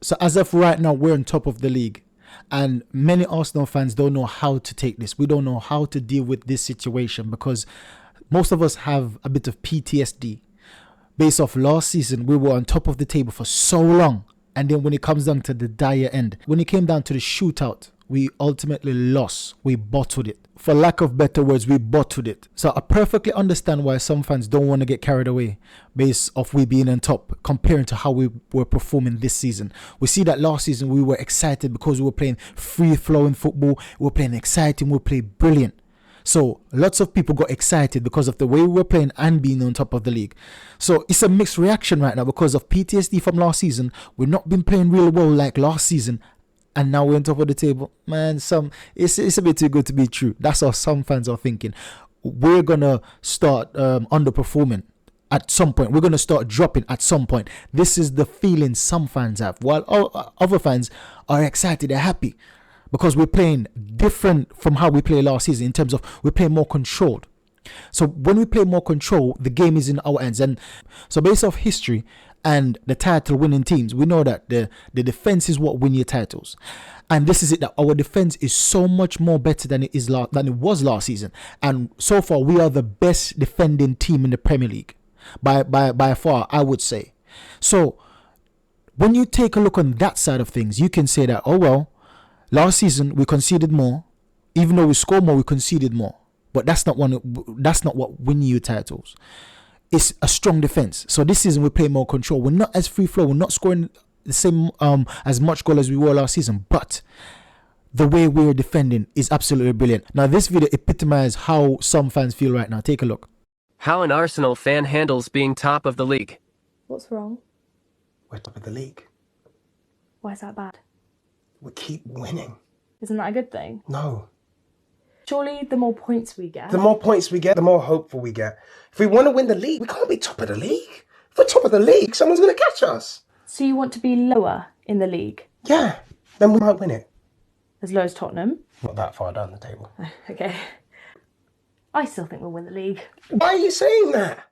So as of right now, we're on top of the league. And many Arsenal fans don't know how to take this. We don't know how to deal with this situation because most of us have a bit of PTSD. Based off last season, we were on top of the table for so long. And then when it comes down to the dire end, when it came down to the shootout, we ultimately lost. We bottled it. For lack of better words, we bottled it. So I perfectly understand why some fans don't want to get carried away based off we being on top comparing to how we were performing this season. We see that last season we were excited because we were playing free-flowing football. We were playing exciting. We played brilliant. So lots of people got excited because of the way we were playing and being on top of the league. So it's a mixed reaction right now because of PTSD from last season. We've not been playing really well like last season. And now we're on top of the table. Man, it's a bit too good to be true. That's how some fans are thinking. We're going to start underperforming at some point. We're going to start dropping at some point. This is the feeling some fans have. While other fans are excited, they're happy. Because we're playing different from how we played last season in terms of we're playing more controlled. So when we play more control, the game is in our hands. And so based off history and the title winning teams, we know that the defense is what win your titles. And this is it, that our defense is so much more better than it was last season. And so far, we are the best defending team in the Premier League by far, I would say. So when you take a look on that side of things, you can say that, oh well, last season we conceded more. Even though we scored more, we conceded more. But that's not what win you titles. It's a strong defense. So this season we play more control. We're not as free flow. We're not scoring the same as much goal as we were last season. But the way we're defending is absolutely brilliant. Now this video epitomizes how some fans feel right now. Take a look. How an Arsenal fan handles being top of the league. What's wrong? We're top of the league. Why is that bad? We keep winning. Isn't that a good thing? No. Surely the more points we get... The more points we get, the more hopeful we get. If we want to win the league, we can't be top of the league. If we're top of the league, someone's going to catch us. So you want to be lower in the league? Yeah, then we might win it. As low as Tottenham? Not that far down the table. Okay. I still think we'll win the league. Why are you saying that?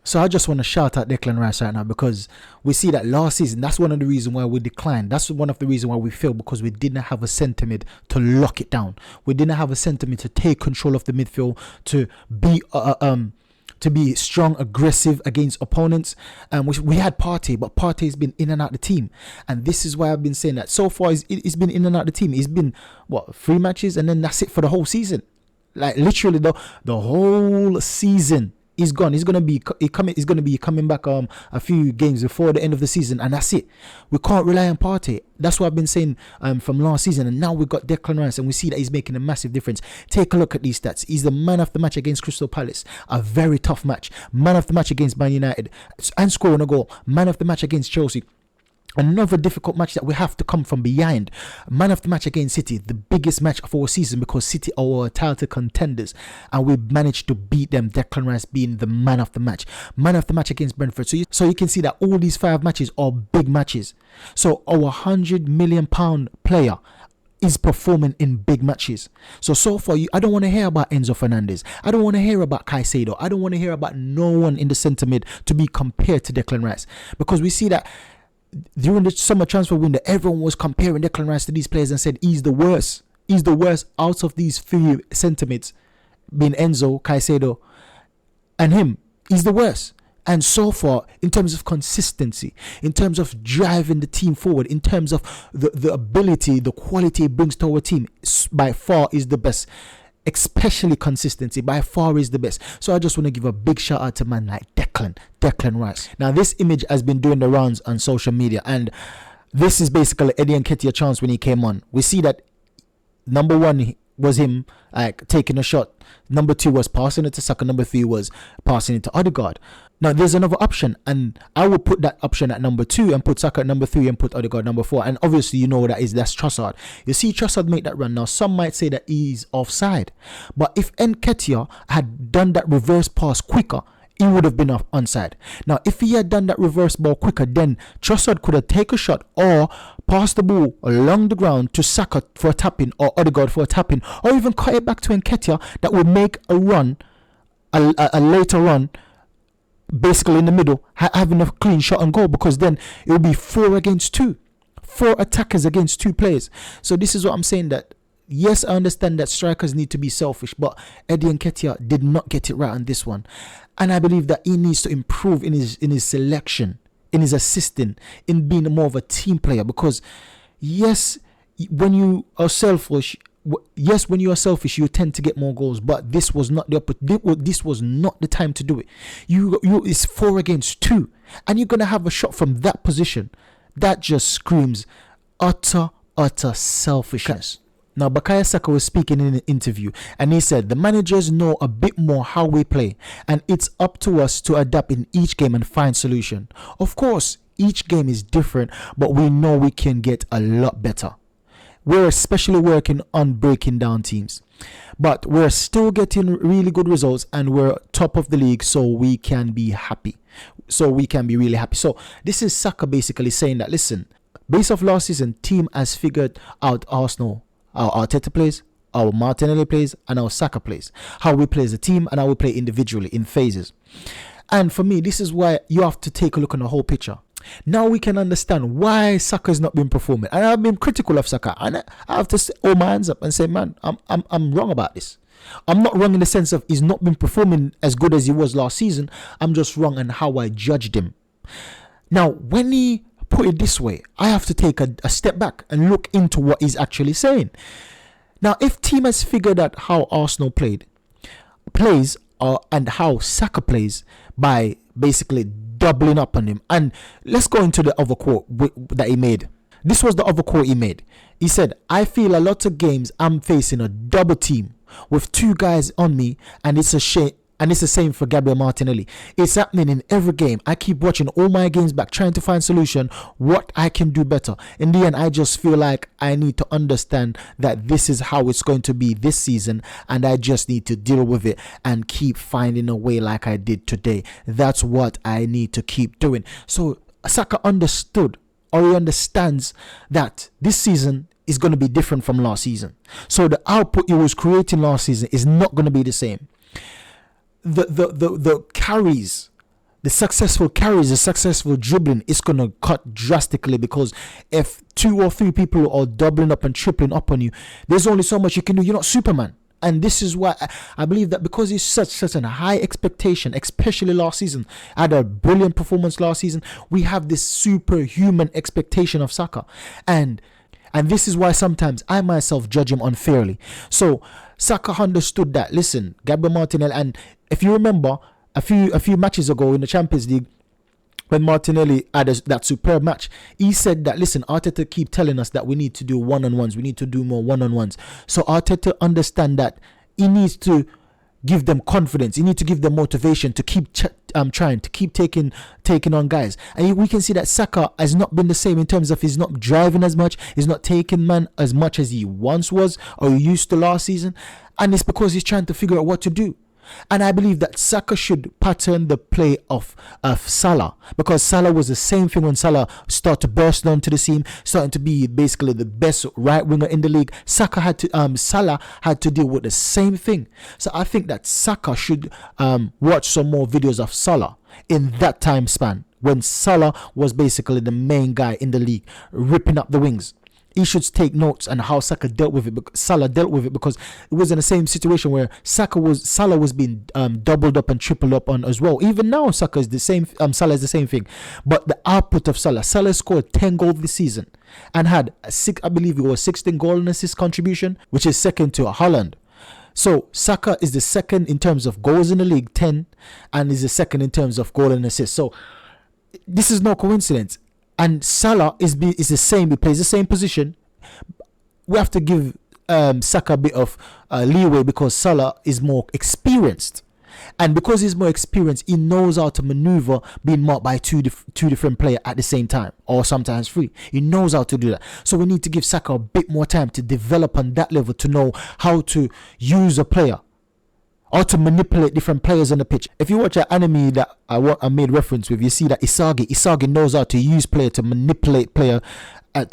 So I just want to shout out Declan Rice right now because we see that last season, that's one of the reasons why we declined. That's one of the reasons why we failed, because we didn't have a centre mid to lock it down. We didn't have a centre mid to take control of the midfield, to be strong, aggressive against opponents. We had Partey, but Partey's been in and out the team. And this is why I've been saying that so far he's been in and out the team. He's been, 3 matches, and then that's it for the whole season. Like literally the whole season. He's gone. He's gonna be coming back a few games before the end of the season, and that's it. We can't rely on Partey. That's what I've been saying from last season, and now we've got Declan Rice, and we see that he's making a massive difference. Take a look at these stats. He's the man of the match against Crystal Palace, a very tough match. Man of the match against Man United, and scoring a goal. Man of the match against Chelsea. Another difficult match that we have to come from behind. Man of the match against City, the biggest match of our season because City are our title contenders, and we managed to beat them. Declan Rice being the man of the match. Man of the match against Brentford. So you can see that all these 5 matches are big matches. So our £100 million player is performing in big matches. So far, I don't want to hear about Enzo Fernandez. I don't want to hear about Caicedo. I don't want to hear about no one in the centre mid to be compared to Declan Rice, because we see that during the summer transfer window, everyone was comparing Declan Rice to these players and said he's the worst. He's the worst out of these 3 centre mids, being Enzo, Caicedo, and him. He's the worst. And so far, in terms of consistency, in terms of driving the team forward, in terms of the ability, the quality it brings to our team, by far is the best. Especially consistency, by far is the best. So I just want to give a big shout out to man like Declan Rice. Now this image has been doing the rounds on social media, and this is basically Eddie Nketiah chance when he came on. We see that number 1 was him taking a shot. Number 2 was passing it to Saka. Number 3 was passing it to Odegaard. Now there's another option, and I would put that option at number 2 and put Saka at number 3 and put Odegaard number 4. And obviously you know that's Trossard. You see Trossard make that run. Now some might say that he's offside, but if Nketiah had done that reverse pass quicker, he would have been onside. Now if he had done that reverse ball quicker, then Trossard could have taken a shot or passed the ball along the ground to Saka for a tap-in, or Odegaard for a tap-in, or even cut it back to Nketiah that would make a run, a later run, basically in the middle, having a clean shot and goal, because then it will be 4 against 2. 4 attackers against 2 players. So this is what I'm saying, that yes, I understand that strikers need to be selfish, but Eddie Nketiah did not get it right on this one. And I believe that he needs to improve in his selection, in his assisting, in being more of a team player. Because yes, when you are selfish, you tend to get more goals. But this was not this was not the time to do it. It's 4 against 2, and you're gonna have a shot from that position. That just screams utter selfishness. Now, Bukayo Saka was speaking in an interview, and he said, the managers know a bit more how we play, and it's up to us to adapt in each game and find solution. Of course, each game is different, but we know we can get a lot better. We're especially working on breaking down teams, but we're still getting really good results, and we're top of the league, so we can be happy. So we can be really happy. So this is Saka basically saying that, listen, based off last season, team has figured out Arsenal, our Arteta plays, our Martinelli plays, and our Saka plays. How we play as a team and how we play individually in phases. And for me, this is why you have to take a look on the whole picture. Now we can understand why Saka has not been performing. And I've been critical of Saka, and I have to hold my hands up and say, man, I'm wrong about this. I'm not wrong in the sense of he's not been performing as good as he was last season. I'm just wrong in how I judged him. Now, when he put it this way, I have to take a step back and look into what he's actually saying. Now, if team has figured out how Arsenal plays and how Saka plays by basically doubling up on him, and let's go into the other quote that he made. This was the other quote he made. He said, I feel a lot of games I'm facing a double team with 2 guys on me, and it's a shame. And it's the same for Gabriel Martinelli. It's happening in every game. I keep watching all my games back, trying to find solution, what I can do better. In the end, I just feel like I need to understand that this is how it's going to be this season, and I just need to deal with it and keep finding a way like I did today. That's what I need to keep doing. So Saka understood, or he understands, that this season is going to be different from last season. So the output he was creating last season is not going to be the same. The carries, the successful dribbling is going to cut drastically, because if 2 or 3 people are doubling up and tripling up on you, there's only so much you can do. You're not Superman. And this is why I believe that, because it's such a high expectation, especially last season, had a brilliant performance last season, we have this superhuman expectation of Saka. And this is why sometimes I myself judge him unfairly. So Saka understood that, listen, Gabriel Martinelli, and if you remember a few matches ago in the Champions League, when Martinelli had that superb match, he said that, listen, Arteta keep telling us that we need to do one-on-ones, we need to do more one-on-ones. So Arteta understand that he needs to give them confidence, he needs to give them motivation to keep trying, to keep taking on guys. And we can see that Saka has not been the same in terms of he's not driving as much, he's not taking man as much as he once was or he used to last season, and it's because he's trying to figure out what to do. And I believe that Saka should pattern the play of Salah, because Salah was the same thing when Salah started to burst onto the scene, starting to be basically the best right winger in the league. Salah had to deal with the same thing. So I think that Saka should watch some more videos of Salah in that time span, when Salah was basically the main guy in the league, ripping up the wings. He should take notes on how Salah dealt with it, because it was in the same situation where Salah was being doubled up and tripled up on as well. Even now, Salah is the same thing. But the output of Salah scored 10 goals this season and had I believe it was 16 goal and assist contribution, which is second to Haaland. So Saka is the second in terms of goals in the league, 10, and is the second in terms of goal and assist. So this is no coincidence. And Salah is the same. He plays the same position. We have to give Saka a bit of leeway, because Salah is more experienced. And because he's more experienced, he knows how to maneuver being marked by two different players at the same time, or sometimes 3. He knows how to do that. So we need to give Saka a bit more time to develop on that level, to know how to use a player, or to manipulate different players on the pitch. If you watch an anime that I made reference with, you see that Isagi knows how to use player to manipulate player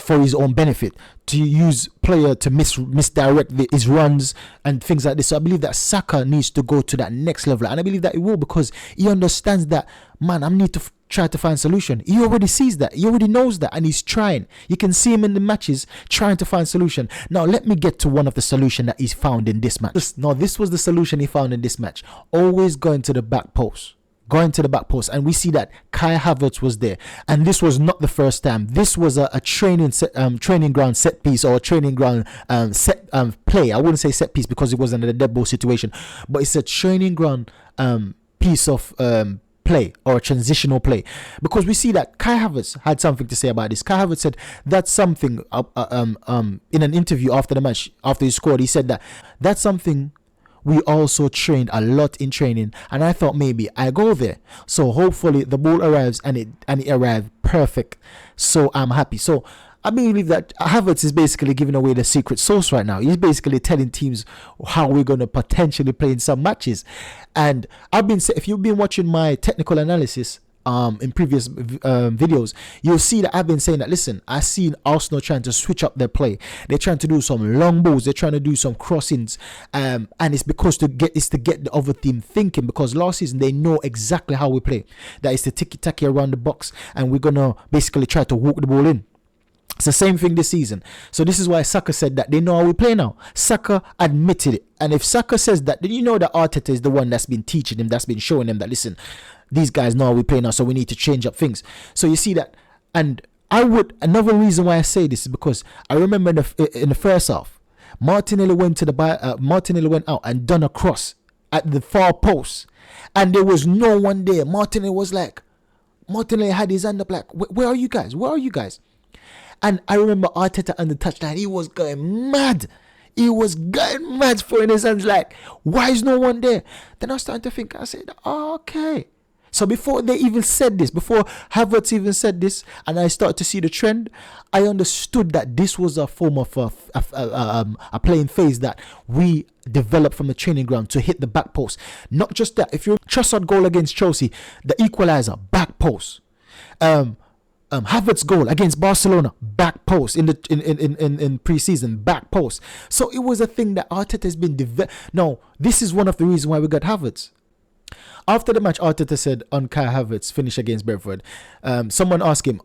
for his own benefit, to use player to misdirect his runs and things like this. So I believe that Saka needs to go to that next level, and I believe that he will, because he understands that, man, I need to try to find solution. He already sees that, he already knows that, and he's trying. You can see him in the matches trying to find solution. Now let me get to one of the solution that he's found in this match. This was the solution he found in this match. Always going to the back post. And we see that Kai Havertz was there, and this was not the first time. This was a training ground set piece, or a training ground set play. I wouldn't say set piece because it wasn't a dead ball situation, but it's a training ground piece of play, or a transitional play, because we see that Kai Havertz had something to say about this. Kai Havertz said that's something in an interview after the match, after he scored. He said that that's something we also trained a lot in training, and I thought maybe I go there, so hopefully the ball arrives, and it arrived perfect, so I'm happy. So I believe that Havertz is basically giving away the secret sauce right now. He's basically telling teams how we're going to potentially play in some matches. And if you've been watching my technical analysis in previous videos, you'll see that I've been saying that, listen, I've seen Arsenal trying to switch up their play. They're trying to do some long balls, they're trying to do some crossings, and it's because to get the other team thinking, because last season they know exactly how we play. That is the tiki-taki around the box, and we're gonna basically try to walk the ball in. It's the same thing this season. So this is why Saka said that they know how we play now. Saka admitted it. And if Saka says that, then you know that Arteta is the one that's been teaching him, that's been showing him that, listen, these guys know how we play now, so we need to change up things. So you see that. And another reason why I say this is because I remember in the first half, Martinelli went out and done a cross at the far post, and there was no one there. Martinelli had his hand up like, where are you guys? And I remember Arteta on the touchline, he was going mad. Throwing his hands like, why is no one there? Then I was starting to think, I said, okay. So before they even said this, before Havertz even said this, and I started to see the trend, I understood that this was a form of a playing phase that we developed from the training ground to hit the back post. Not just that, if you Trossard goal against Chelsea, the equalizer, back post. Havertz goal against Barcelona, back post in pre-season, back post. So it was a thing that Arteta has been Now, this is one of the reasons why we got Havertz. After the match, Arteta said on Kai Havertz finish against Brentford, someone asked him,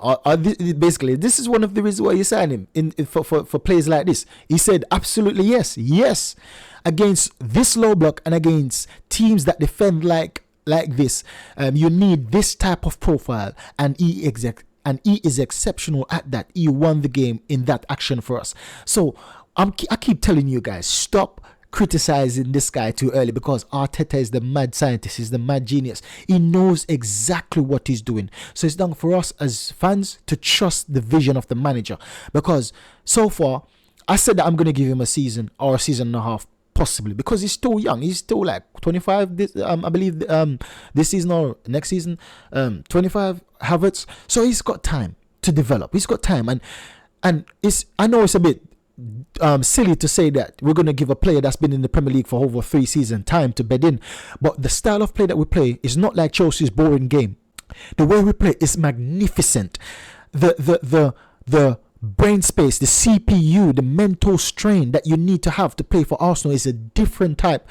basically, this is one of the reasons why you signed him for players like this. He said, absolutely yes. Against this low block and against teams that defend like this, you need this type of profile, and he is exceptional at that. He won the game in that action for us. So I keep telling you guys, stop criticizing this guy too early, because Arteta is the mad scientist, he's the mad genius. He knows exactly what he's doing. So it's done for us as fans to trust the vision of the manager, because so far I said that I'm going to give him a season or a season and a half, possibly, because he's still young. He's still like 25 I believe this season or next season, 25 Havertz. So he's got time to develop. He's got time, and I know it's a bit silly to say that we're going to give a player that's been in the Premier League for over 3 seasons time to bed in, but the style of play that we play is not like Chelsea's boring game. The way we play is magnificent. The brain space, the CPU, the mental strain that you need to have to play for Arsenal is a different type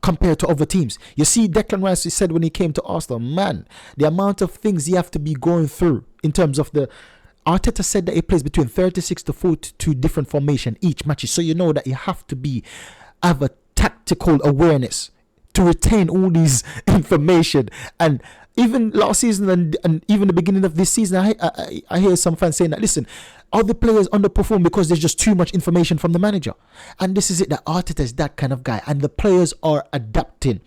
compared to other teams. You see, Declan Rice said when he came to Arsenal, man, the amount of things you have to be going through in terms of the... Arteta said that he plays between 36 to 42 different formation each match, so you know that you have to have a tactical awareness to retain all these information. And even last season and even the beginning of this season, I hear some fans saying that, listen, other players underperform because there's just too much information from the manager. And this is it, that Arteta is that kind of guy, and the players are adapting.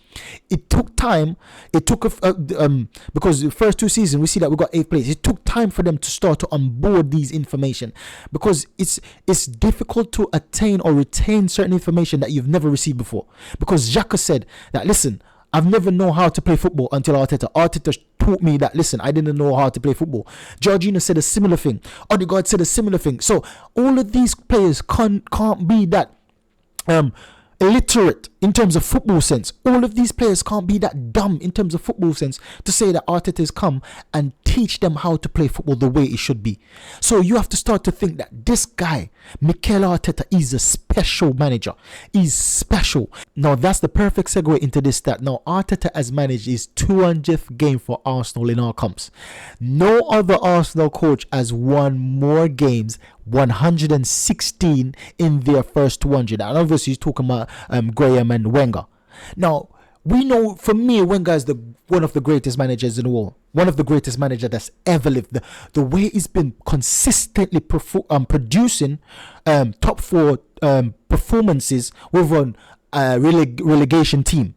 It took time. It took because the first 2 seasons we see that we got 8 players. It took time for them to start to onboard these information, because it's difficult to attain or retain certain information that you've never received before. Because Xhaka said that, listen, I've never known how to play football until Arteta taught me that, listen, I didn't know how to play football. Jorginho said a similar thing. Odegaard said a similar thing. So all of these players can't be that illiterate in terms of football sense. All of these players can't be that dumb in terms of football sense to say that Arteta has come and teach them how to play football the way it should be. So you have to start to think that this guy, Mikel Arteta, is a special manager. He's special. Now that's the perfect segue into this stat. Now Arteta has managed his 200th game for Arsenal in our comps. No other Arsenal coach has won more games, 116 in their first 200. And obviously he's talking about Graham and Wenger. Now we know, for me, Wenger is one of the greatest managers in the world, one of the greatest managers that's ever lived. The way he's been consistently producing top four performances with a relegation team.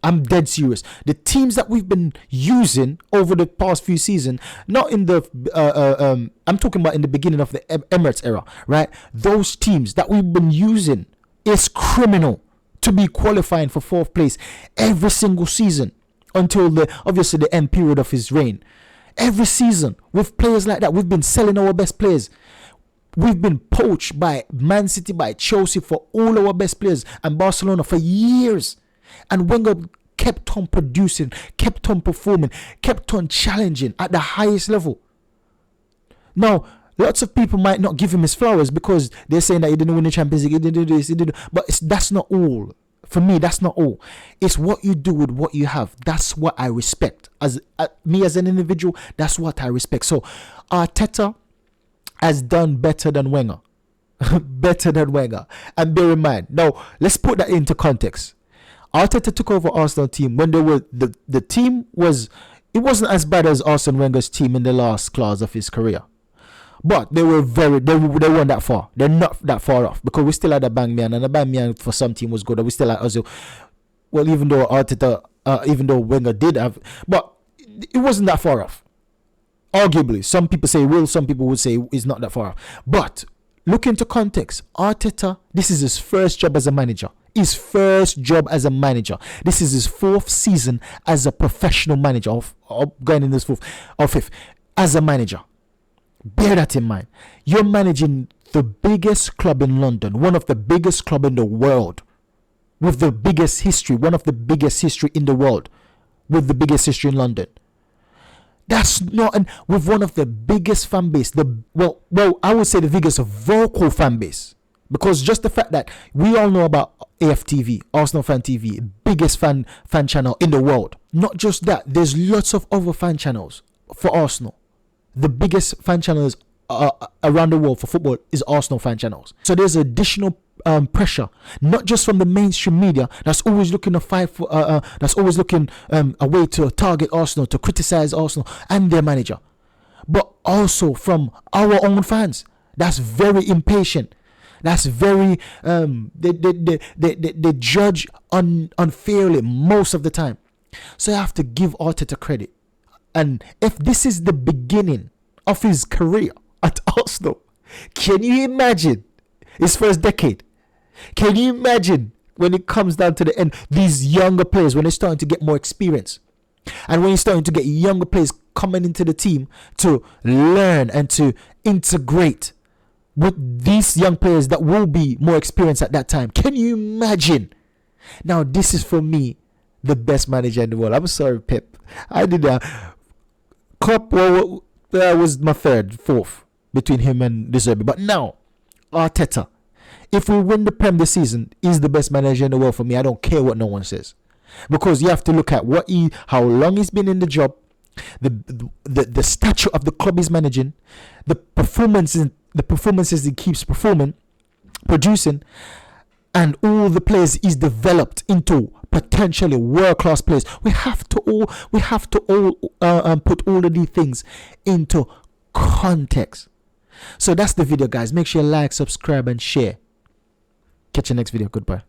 I'm dead serious. The teams that we've been using over the past few seasons, not in the I'm talking about in the beginning of the Emirates era, right? Those teams that we've been using is criminal to be qualifying for 4th place every single season until obviously the end period of his reign. Every season with players like that, we've been selling our best players. We've been poached by Man City, by Chelsea for all our best players, and Barcelona for years. And Wenger kept on producing, kept on performing, kept on challenging at the highest level. Now, lots of people might not give him his flowers because they're saying that he didn't win the Champions League, he didn't do this, he didn't. But that's not all. For me, that's not all. It's what you do with what you have. That's what I respect. As me as an individual, that's what I respect. So, Arteta has done better than Wenger. Better than Wenger. And bear in mind, now, let's put that into context. Arteta took over Arsenal team when they were the team was, it wasn't as bad as Arsene Wenger's team in the last class of his career, but they weren't that far. They're not that far off because we still had a Bangman, and the Bangman for some team was good. And we still had Ozil. Well, even though Wenger did have, but it wasn't that far off. Arguably, some people say will, some people would say it's not that far off. But look into context. Arteta, this is his first job as a manager. His first job as a manager. This is his 4th season as a professional manager, of going in this 4th or 5th as a manager. Bear that in mind. You're managing the biggest club in London, one of the biggest club in the world, with the biggest history, one of the biggest history in the world, with the biggest history in London. That's not, and with one of the biggest fan base, well, I would say the biggest vocal fan base. Because just the fact that we all know about AFTV, Arsenal Fan TV, biggest fan channel in the world. Not just that, there's lots of other fan channels for Arsenal. The biggest fan channels around the world for football is Arsenal fan channels. So there's additional pressure, not just from the mainstream media that's always looking that's always looking a way to target Arsenal, to criticize Arsenal and their manager, but also from our own fans. That's very impatient. That's very they judge unfairly most of the time. So I have to give Arteta credit. And if this is the beginning of his career at Arsenal, can you imagine his first decade? Can you imagine when it comes down to the end, these younger players, when they're starting to get more experience, and when you're starting to get younger players coming into the team to learn and to integrate with these young players that will be more experienced at that time? Can you imagine? Now, this is for me the best manager in the world. I'm sorry, Pep. I did a Klopp. Well, that was my 4th between him and De Zerbi. But now, Arteta, if we win the Prem this season, he's the best manager in the world for me. I don't care what no one says, because you have to look at how long he's been in the job, the stature of the club he's managing, the performances he keeps producing, and all the players he's developed into potentially world-class players. We have to all put all of these things into context. So that's the video, guys. Make sure you like, subscribe, and share. Catch you next video. Goodbye.